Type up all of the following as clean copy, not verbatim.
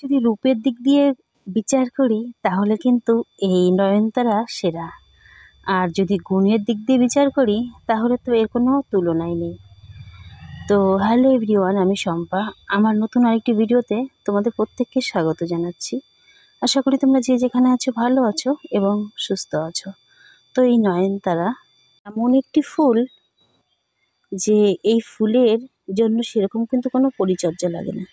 যদি রূপের দিক দিয়ে বিচার করি তাহলে কিন্তু এই নয়নতারা সেরা। আর যদি গুণের দিক দিয়ে বিচার করি তাহলে তো এর কোনো তুলনাই নেই। তো হ্যালো এভরিওয়ান, আমি শম্পা। আমার নতুন আরেকটি ভিডিওতে তোমাদের প্রত্যেককে স্বাগত জানাচ্ছি। আশা করি তোমরা যে যেখানে আছো ভালো আছো এবং সুস্থ আছো। তো এই নয়নতারা এমন একটি ফুল যে এই ফুলের জন্য সেরকম কিন্তু কোনো পরিচর্যা লাগে না।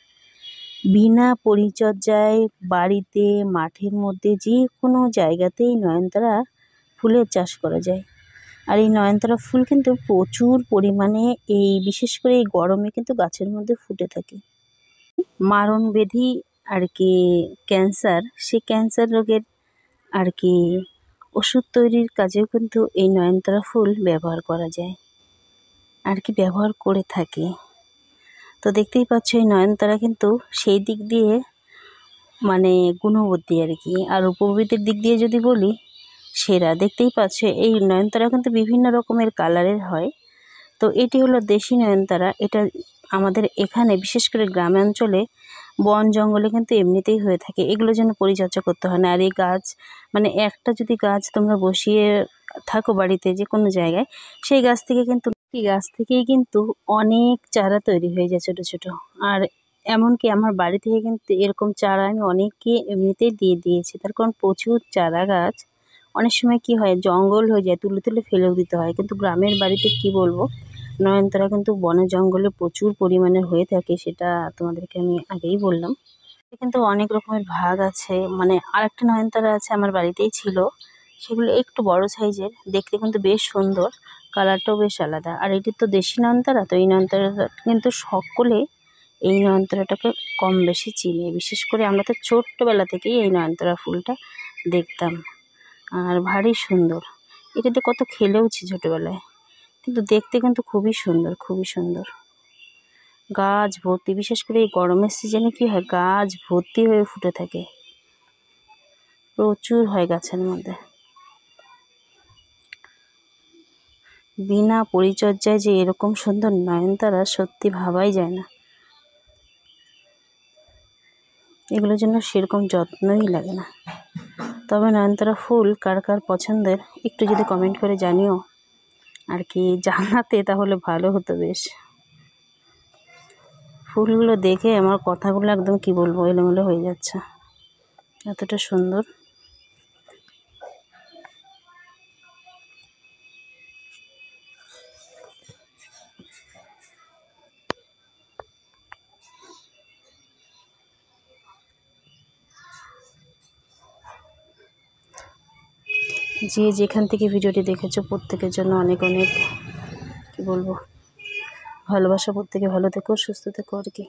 বিনা পরিচর্যায় বাড়িতে, মাঠের মধ্যে যে কোনো জায়গাতেই নয়নতারা ফুলের চাষ করা যায়। আর এই নয়নতারা ফুল কিন্তু প্রচুর পরিমাণে বিশেষ করে এই গরমে কিন্তু গাছের মধ্যে ফুটে থাকে। মারণব্যাধি আর কি ক্যান্সার, সেই ক্যান্সার রোগের আর কি ওষুধ তৈরির কাজেও কিন্তু এই নয়নতারা ফুল ব্যবহার করা যায় আর কি ব্যবহার করে থাকে। তো দেখতেই পাচ্ছ এই নয়নতারা কিন্তু সেই দিক দিয়ে মানে গুণবতী আর কি। আর উপবৃদ্ধির দিক দিয়ে যদি বলি সেরা। দেখতেই পাচ্ছ এই নয়নতারা কিন্তু বিভিন্ন রকমের কালারের হয়। তো এটি হলো দেশি নয়নতারা। এটা আমাদের এখানে বিশেষ করে গ্রামাঞ্চলে বন জঙ্গলে কিন্তু এমনিতেই হয়ে থাকে। এগুলো যেন পরিচর্যা করতে হয় না। আর এই গাছ মানে একটা যদি গাছ তোমরা বসিয়ে থাকো বাড়িতে যে কোনো জায়গায়, সেই গাছ থেকেই কিন্তু অনেক চারা তৈরি হয়ে যায় ছোটো ছোটো। আর এমনকি আমার বাড়ি থেকে কিন্তু এরকম চারা আমি অনেককে এমনিতেই দিয়ে দিয়েছি। তার কারণ প্রচুর চারা গাছ অনেক সময় কি হয় জঙ্গল হয়ে যায়, তুলে তুলে ফেলেও দিতে হয়। কিন্তু গ্রামের বাড়িতে কি বলবো, নয়নতারা কিন্তু বনে জঙ্গলে প্রচুর পরিমাণে হয়ে থাকে, সেটা তোমাদেরকে আমি আগেই বললাম। কিন্তু অনেক রকমের ভাগ আছে। মানে আরেকটা নয়নতারা আছে আমার বাড়িতেই ছিল, সেগুলো একটু বড় সাইজের, দেখতে কিন্তু বেশ সুন্দর, কালারটাও বেশ আলাদা। আর এটি তো দেশি নয়নতারা। তো এই নয়নতারাটা কিন্তু সকলে এই নয়নতারাটাকে কম বেশি চিনে। বিশেষ করে আমরা তো ছোট্টবেলা থেকেই এই নয়নতারা ফুলটা দেখতাম। আর ভারী সুন্দর, এটাতে কত খেলেওছি ছোটোবেলায়, কিন্তু দেখতে কিন্তু খুবই সুন্দর, খুবই সুন্দর। গাছ ভর্তি, বিশেষ করে এই গরমের সিজনে কি হয় গাছ ভর্তি হয়ে ফুটে থাকে, প্রচুর হয় গাছের মধ্যে। বিনা পরিচর্যায় যে এরকম সুন্দর নয়নতারা সত্যি ভাবাই যায় না। এগুলোর জন্য সেরকম যত্নই লাগে না। তবে নয়নতারা ফুল কার কার পছন্দের একটু যদি কমেন্ট করে জানিও আর কি, জানাতে তাহলে ভালো হতো বেশ। ফুলগুলো দেখে আমার কথাগুলো একদম কি বলবো এলোমেলো হয়ে যাচ্ছে, এতটা সুন্দর। যে যেখান থেকে ভিডিওটি দেখেছো প্রত্যেকের জন্য অনেক অনেক কি বলবো ভালোবাসা। প্রত্যেকে ভালো থেকো, সুস্থ থেকো আর কি।